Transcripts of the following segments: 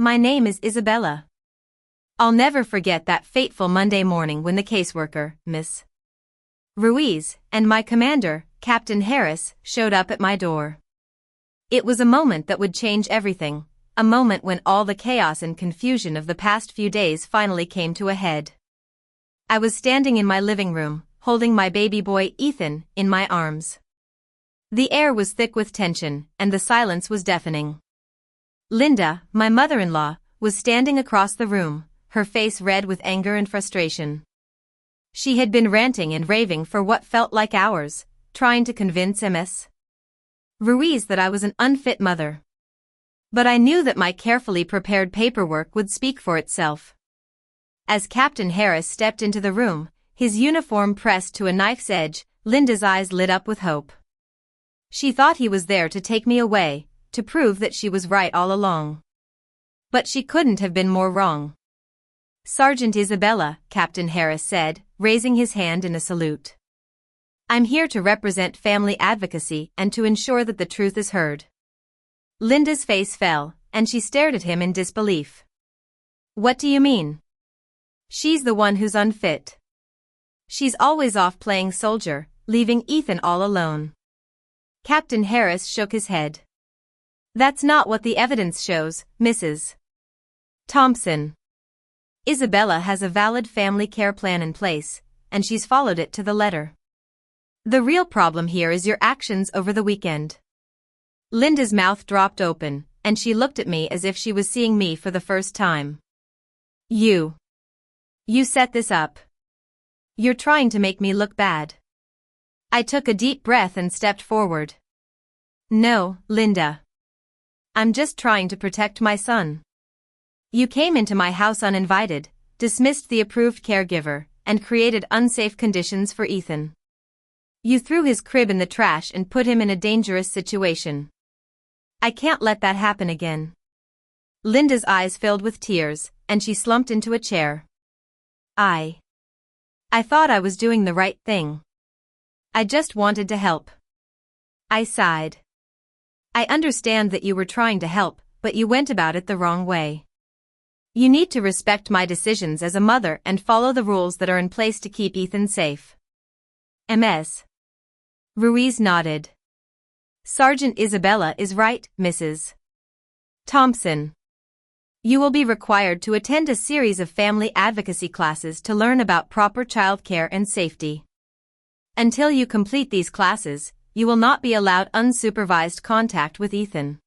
My name is Isabella. I'll never forget that fateful Monday morning when the caseworker, Miss Ruiz, and my commander, Captain Harris, showed up at my door. It was a moment that would change everything, a moment when all the chaos and confusion of the past few days finally came to a head. I was standing in my living room, holding my baby boy Ethan in my arms. The air was thick with tension, and the silence was deafening. Linda, my mother-in-law, was standing across the room, her face red with anger and frustration. She had been ranting and raving for what felt like hours, trying to convince Ms. Ruiz that I was an unfit mother. But I knew that my carefully prepared paperwork would speak for itself. As Captain Harris stepped into the room, his uniform pressed to a knife's edge, Linda's eyes lit up with hope. She thought he was there to take me away, to prove that she was right all along. But she couldn't have been more wrong. "Sergeant Isabella," Captain Harris said, raising his hand in a salute. "I'm here to represent family advocacy and to ensure that the truth is heard." Linda's face fell, and she stared at him in disbelief. "What do you mean?" "She's the one who's unfit. She's always off playing soldier, leaving Ethan all alone." Captain Harris shook his head. "That's not what the evidence shows, Mrs. Thompson. Isabella has a valid family care plan in place, and she's followed it to the letter. The real problem here is your actions over the weekend." Linda's mouth dropped open, and she looked at me as if she was seeing me for the first time. You set this up. You're trying to make me look bad." I took a deep breath and stepped forward. "No, Linda. I'm just trying to protect my son. You came into my house uninvited, dismissed the approved caregiver, and created unsafe conditions for Ethan. You threw his crib in the trash and put him in a dangerous situation. I can't let that happen again." Linda's eyes filled with tears, and she slumped into a chair. I thought I was doing the right thing. I just wanted to help." I sighed. "I understand that you were trying to help, but you went about it the wrong way. You need to respect my decisions as a mother and follow the rules that are in place to keep Ethan safe." Ms. Ruiz nodded. "Sergeant Isabella is right, Mrs. Thompson. You will be required to attend a series of family advocacy classes to learn about proper child care and safety. Until you complete these classes, you will not be allowed unsupervised contact with Ethan."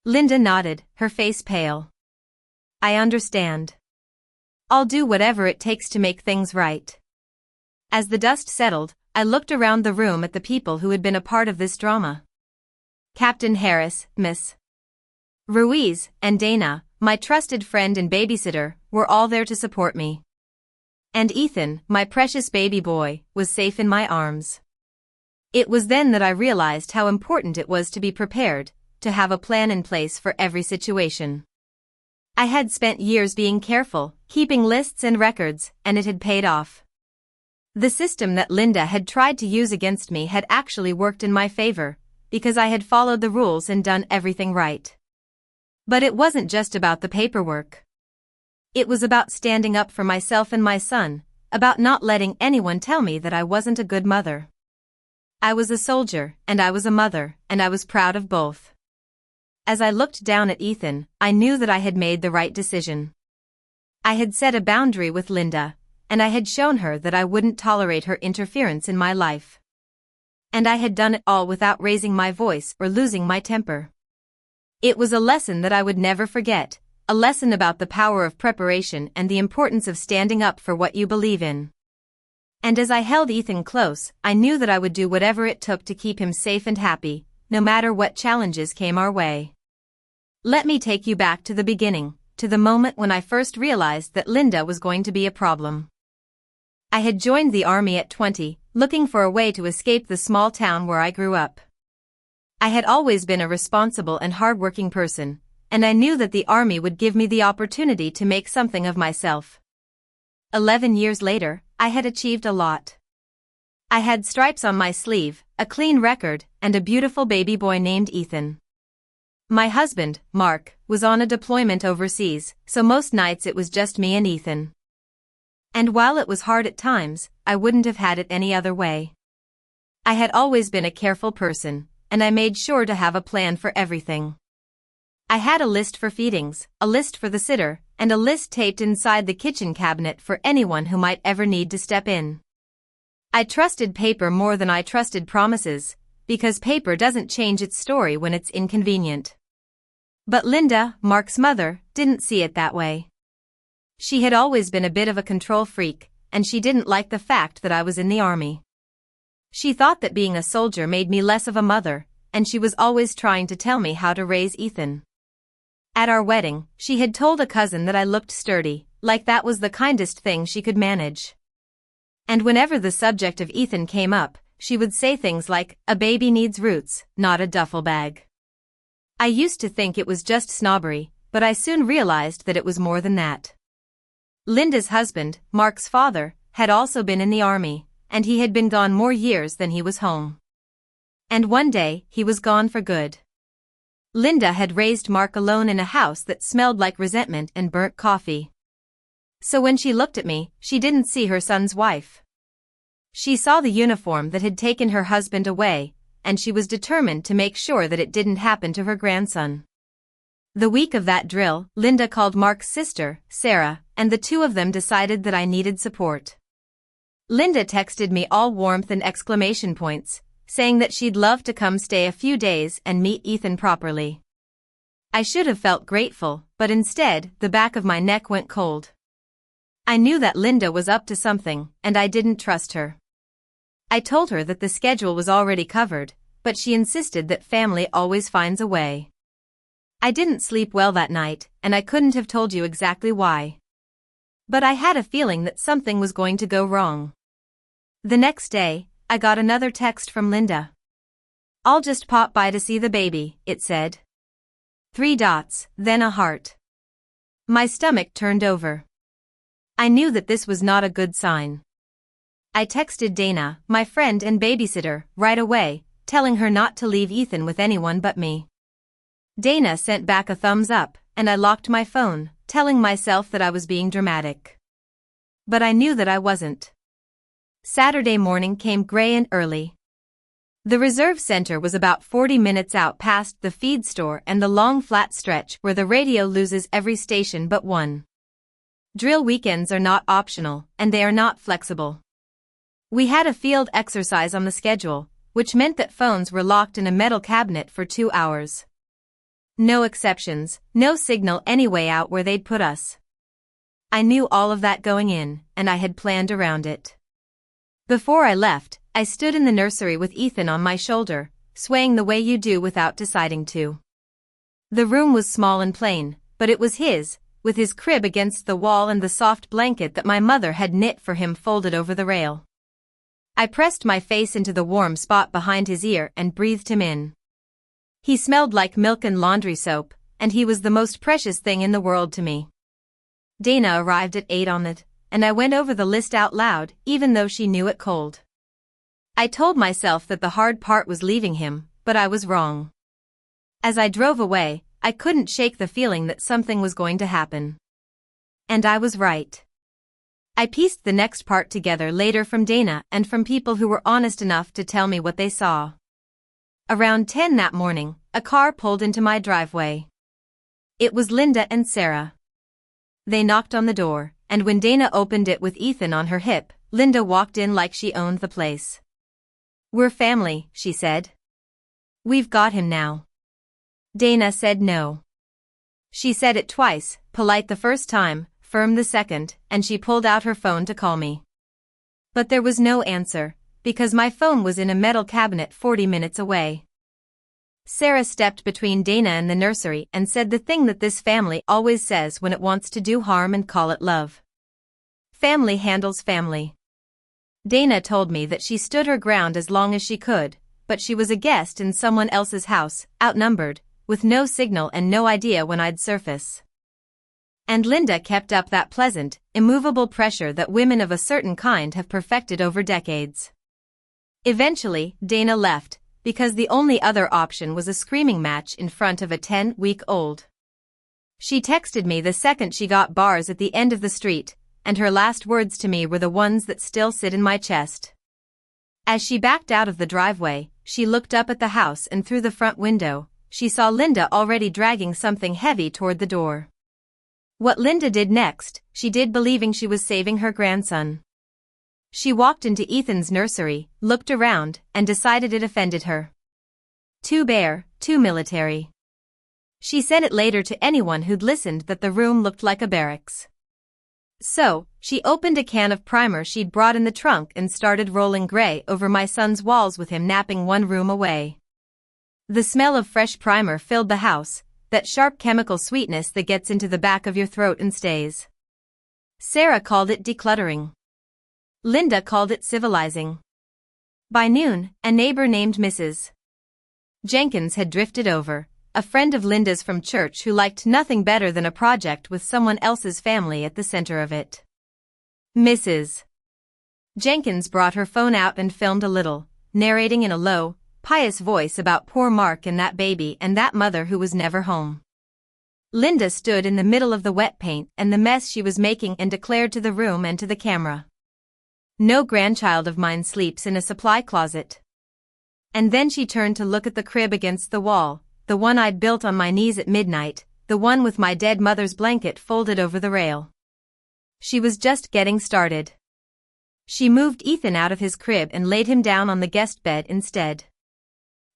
Linda nodded, her face pale. "I understand. I'll do whatever it takes to make things right." As the dust settled, I looked around the room at the people who had been a part of this drama. Captain Harris, Miss Ruiz, and Dana, my trusted friend and babysitter, were all there to support me. And Ethan, my precious baby boy, was safe in my arms. It was then that I realized how important it was to be prepared, to have a plan in place for every situation. I had spent years being careful, keeping lists and records, and it had paid off. The system that Linda had tried to use against me had actually worked in my favor, because I had followed the rules and done everything right. But it wasn't just about the paperwork. It was about standing up for myself and my son, about not letting anyone tell me that I wasn't a good mother. I was a soldier, and I was a mother, and I was proud of both. As I looked down at Ethan, I knew that I had made the right decision. I had set a boundary with Linda, and I had shown her that I wouldn't tolerate her interference in my life. And I had done it all without raising my voice or losing my temper. It was a lesson that I would never forget, a lesson about the power of preparation and the importance of standing up for what you believe in. And as I held Ethan close, I knew that I would do whatever it took to keep him safe and happy, no matter what challenges came our way. Let me take you back to the beginning, to the moment when I first realized that Linda was going to be a problem. I had joined the army at 20, looking for a way to escape the small town where I grew up. I had always been a responsible and hardworking person, and I knew that the army would give me the opportunity to make something of myself. 11 years later, I had achieved a lot. I had stripes on my sleeve, a clean record, and a beautiful baby boy named Ethan. My husband, Mark, was on a deployment overseas, so most nights it was just me and Ethan. And while it was hard at times, I wouldn't have had it any other way. I had always been a careful person, and I made sure to have a plan for everything. I had a list for feedings, a list for the sitter, and a list taped inside the kitchen cabinet for anyone who might ever need to step in. I trusted paper more than I trusted promises, because paper doesn't change its story when it's inconvenient. But Linda, Mark's mother, didn't see it that way. She had always been a bit of a control freak, and she didn't like the fact that I was in the army. She thought that being a soldier made me less of a mother, and she was always trying to tell me how to raise Ethan. At our wedding, she had told a cousin that I looked sturdy, like that was the kindest thing she could manage. And whenever the subject of Ethan came up, she would say things like, "A baby needs roots, not a duffel bag." I used to think it was just snobbery, but I soon realized that it was more than that. Linda's husband, Mark's father, had also been in the army, and he had been gone more years than he was home. And one day, he was gone for good. Linda had raised Mark alone in a house that smelled like resentment and burnt coffee. So when she looked at me, she didn't see her son's wife. She saw the uniform that had taken her husband away, and she was determined to make sure that it didn't happen to her grandson. The week of that drill, Linda called Mark's sister, Sarah, and the two of them decided that I needed support. Linda texted me all warmth and exclamation points, saying that she'd love to come stay a few days and meet Ethan properly. I should have felt grateful, but instead, the back of my neck went cold. I knew that Linda was up to something, and I didn't trust her. I told her that the schedule was already covered, but she insisted that family always finds a way. I didn't sleep well that night, and I couldn't have told you exactly why. But I had a feeling that something was going to go wrong. The next day, I got another text from Linda. "I'll just pop by to see the baby," it said. 3 dots, then a heart. My stomach turned over. I knew that this was not a good sign. I texted Dana, my friend and babysitter, right away, telling her not to leave Ethan with anyone but me. Dana sent back a thumbs up, and I locked my phone, telling myself that I was being dramatic. But I knew that I wasn't. Saturday morning came gray and early. The reserve center was about 40 minutes out past the feed store and the long flat stretch where the radio loses every station but one. Drill weekends are not optional, and they are not flexible. We had a field exercise on the schedule, which meant that phones were locked in a metal cabinet for 2 hours. No exceptions, no signal any way out where they'd put us. I knew all of that going in, and I had planned around it. Before I left, I stood in the nursery with Ethan on my shoulder, swaying the way you do without deciding to. The room was small and plain, but it was his, with his crib against the wall and the soft blanket that my mother had knit for him folded over the rail. I pressed my face into the warm spot behind his ear and breathed him in. He smelled like milk and laundry soap, and he was the most precious thing in the world to me. Dana arrived at 8 on it, and I went over the list out loud, even though she knew it cold. I told myself that the hard part was leaving him, but I was wrong. As I drove away, I couldn't shake the feeling that something was going to happen. And I was right. I pieced the next part together later from Dana and from people who were honest enough to tell me what they saw. Around 10 that morning, a car pulled into my driveway. It was Linda and Sarah. They knocked on the door, and when Dana opened it with Ethan on her hip, Linda walked in like she owned the place. "We're family," she said. "We've got him now." Dana said no. She said it twice, polite the first time, firm the second, and she pulled out her phone to call me. But there was no answer, because my phone was in a metal cabinet 40 minutes away. Sarah stepped between Dana and the nursery and said the thing that this family always says when it wants to do harm and call it love. Family handles family. Dana told me that she stood her ground as long as she could, but she was a guest in someone else's house, outnumbered, with no signal and no idea when I'd surface. And Linda kept up that pleasant, immovable pressure that women of a certain kind have perfected over decades. Eventually, Dana left, because the only other option was a screaming match in front of a 10-week-old. She texted me the second she got bars at the end of the street, and her last words to me were the ones that still sit in my chest. As she backed out of the driveway, she looked up at the house, and through the front window, she saw Linda already dragging something heavy toward the door. What Linda did next, she did believing she was saving her grandson. She walked into Ethan's nursery, looked around, and decided it offended her. Too bare, too military. She said it later to anyone who'd listened that the room looked like a barracks. So, she opened a can of primer she'd brought in the trunk and started rolling gray over my son's walls with him napping one room away. The smell of fresh primer filled the house, that sharp chemical sweetness that gets into the back of your throat and stays. Sarah called it decluttering. Linda called it civilizing. By noon, a neighbor named Mrs. Jenkins had drifted over, a friend of Linda's from church who liked nothing better than a project with someone else's family at the center of it. Mrs. Jenkins brought her phone out and filmed a little, narrating in a low, pious voice about poor Mark and that baby and that mother who was never home. Linda stood in the middle of the wet paint and the mess she was making and declared to the room and to the camera, "No grandchild of mine sleeps in a supply closet." And then she turned to look at the crib against the wall, the one I'd built on my knees at midnight, the one with my dead mother's blanket folded over the rail. She was just getting started. She moved Ethan out of his crib and laid him down on the guest bed instead.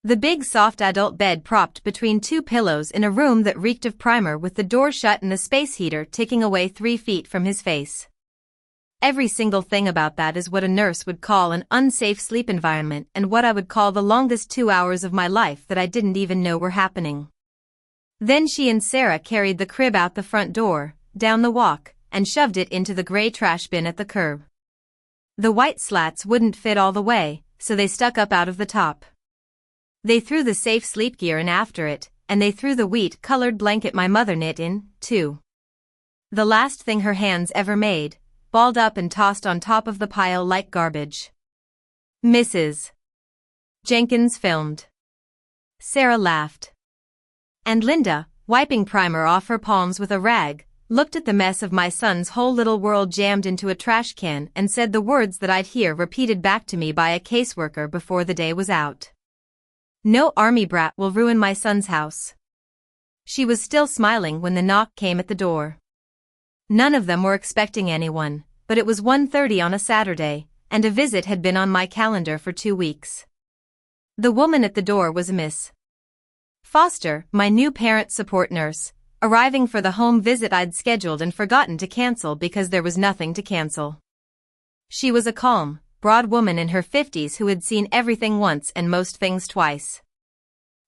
The big soft adult bed propped between two pillows in a room that reeked of primer with the door shut and the space heater ticking away 3 feet from his face. Every single thing about that is what a nurse would call an unsafe sleep environment and what I would call the longest 2 hours of my life that I didn't even know were happening. Then she and Sarah carried the crib out the front door, down the walk, and shoved it into the gray trash bin at the curb. The white slats wouldn't fit all the way, so they stuck up out of the top. They threw the safe sleep gear in after it, and they threw the wheat-colored blanket my mother knit in, too. The last thing her hands ever made, balled up and tossed on top of the pile like garbage. Mrs. Jenkins filmed. Sarah laughed. And Linda, wiping primer off her palms with a rag, looked at the mess of my son's whole little world jammed into a trash can and said the words that I'd hear repeated back to me by a caseworker before the day was out. "No army brat will ruin my son's house." She was still smiling when the knock came at the door. None of them were expecting anyone, but it was 1:30 on a Saturday, and a visit had been on my calendar for 2 weeks. The woman at the door was Miss Foster, my new parent support nurse, arriving for the home visit I'd scheduled and forgotten to cancel because there was nothing to cancel. She was a calm, broad woman in her 50s who had seen everything once and most things twice.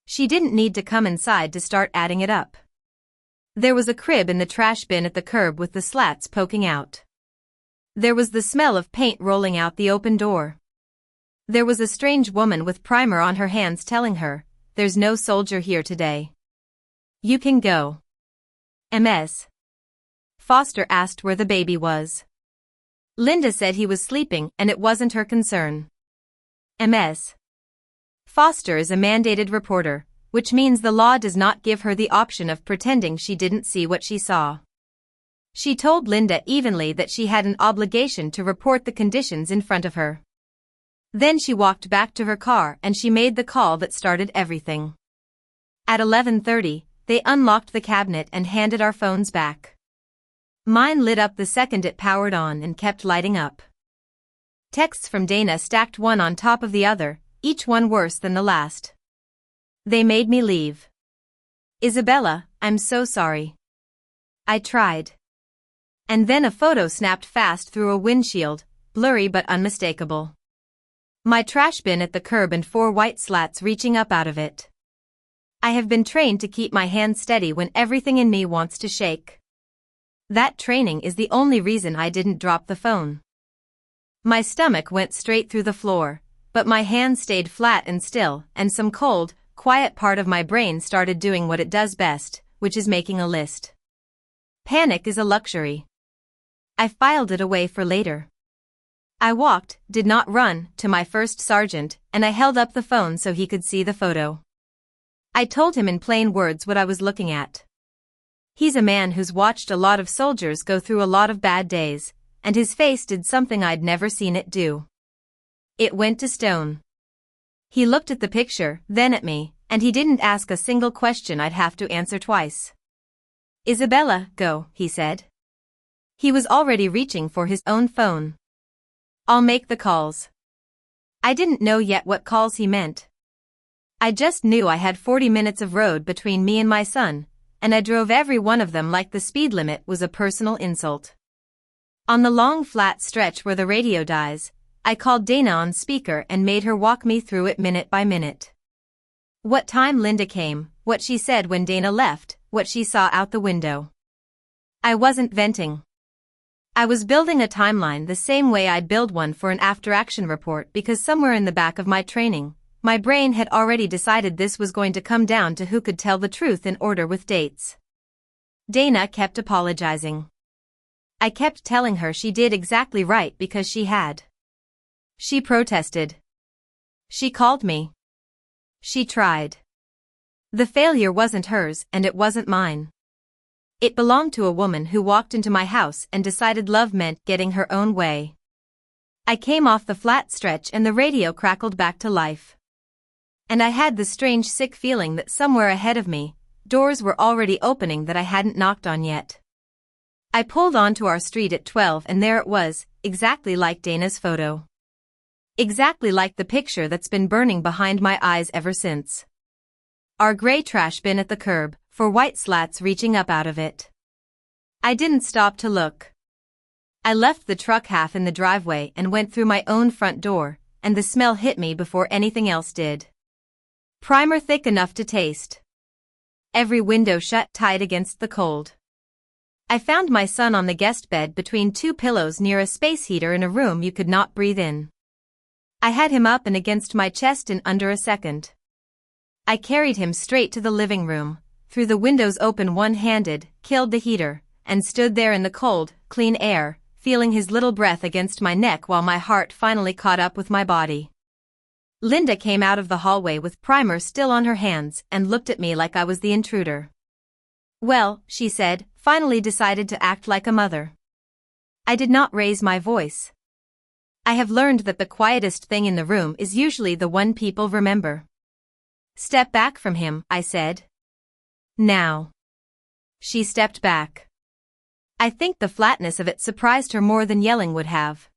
She didn't need to come inside to start adding it up. There was a crib in the trash bin at the curb with the slats poking out. There was the smell of paint rolling out the open door. There was a strange woman with primer on her hands telling her, "There's no soldier here today. You can go." Ms. Foster asked where the baby was. Linda said he was sleeping and it wasn't her concern. Ms. Foster is a mandated reporter, which means the law does not give her the option of pretending she didn't see what she saw. She told Linda evenly that she had an obligation to report the conditions in front of her. Then she walked back to her car and she made the call that started everything. At 11:30, they unlocked the cabinet and handed our phones back. Mine lit up the second it powered on and kept lighting up. Texts from Dana stacked one on top of the other, each one worse than the last. They made me leave. "Isabella, I'm so sorry. I tried." And then a photo snapped fast through a windshield, blurry but unmistakable. My trash bin at the curb and 4 white slats reaching up out of it. I have been trained to keep my hands steady when everything in me wants to shake. That training is the only reason I didn't drop the phone. My stomach went straight through the floor, but my hands stayed flat and still, and some cold, quiet part of my brain started doing what it does best, which is making a list. Panic is a luxury. I filed it away for later. I walked, did not run, to my first sergeant, and I held up the phone so he could see the photo. I told him in plain words what I was looking at. He's a man who's watched a lot of soldiers go through a lot of bad days, and his face did something I'd never seen it do. It went to stone. He looked at the picture, then at me, and he didn't ask a single question I'd have to answer twice. "Isabella, go," he said. He was already reaching for his own phone. "I'll make the calls." I didn't know yet what calls he meant. I just knew I had 40 minutes of road between me and my son, and I drove every one of them like the speed limit was a personal insult. On the long flat stretch where the radio dies, I called Dana on speaker and made her walk me through it minute by minute. What time Linda came, what she said when Dana left, what she saw out the window. I wasn't venting. I was building a timeline the same way I'd build one for an after-action report because somewhere in the back of my training, my brain had already decided this was going to come down to who could tell the truth in order with dates. Dana kept apologizing. I kept telling her she did exactly right because she had. She protested. She called me. She tried. The failure wasn't hers and it wasn't mine. It belonged to a woman who walked into my house and decided love meant getting her own way. I came off the flat stretch and the radio crackled back to life. And I had the strange sick feeling that somewhere ahead of me, doors were already opening that I hadn't knocked on yet. I pulled onto our street at 12 and there it was, exactly like Dana's photo. Exactly like the picture that's been burning behind my eyes ever since. Our gray trash bin at the curb, 4 white slats reaching up out of it. I didn't stop to look. I left the truck half in the driveway and went through my own front door, and the smell hit me before anything else did. Primer thick enough to taste. Every window shut tight against the cold. I found my son on the guest bed between 2 pillows near a space heater in a room you could not breathe in. I had him up and against my chest in under a second. I carried him straight to the living room, threw the windows open one-handed, killed the heater, and stood there in the cold, clean air, feeling his little breath against my neck while my heart finally caught up with my body. Linda came out of the hallway with primer still on her hands and looked at me like I was the intruder. "Well," she said, finally decided to act like a mother. I did not raise my voice. I have learned that the quietest thing in the room is usually the one people remember. "Step back from him," I said. "Now." She stepped back. I think the flatness of it surprised her more than yelling would have.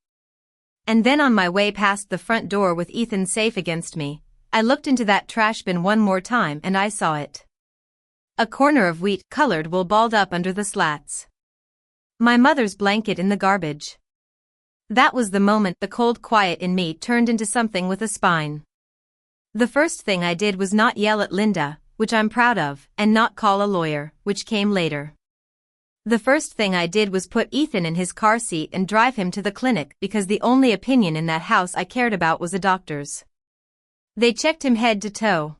And then on my way past the front door with Ethan safe against me, I looked into that trash bin one more time and I saw it. A corner of wheat-colored wool balled up under the slats. My mother's blanket in the garbage. That was the moment the cold quiet in me turned into something with a spine. The first thing I did was not yell at Linda, which I'm proud of, and not call a lawyer, which came later. The first thing I did was put Ethan in his car seat and drive him to the clinic because the only opinion in that house I cared about was a doctor's. They checked him head to toe.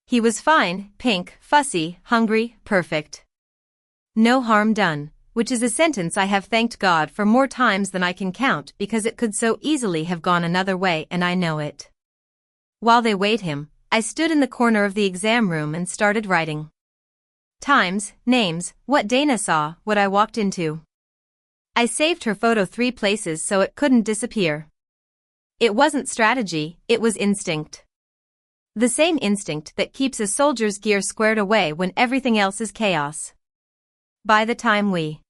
He was fine, pink, fussy, hungry, perfect. No harm done, which is a sentence I have thanked God for more times than I can count because it could so easily have gone another way and I know it. While they weighed him, I stood in the corner of the exam room and started writing. Times, names, what Dana saw, what I walked into. I saved her photo 3 places so it couldn't disappear. It wasn't strategy, it was instinct. The same instinct that keeps a soldier's gear squared away when everything else is chaos. By the time we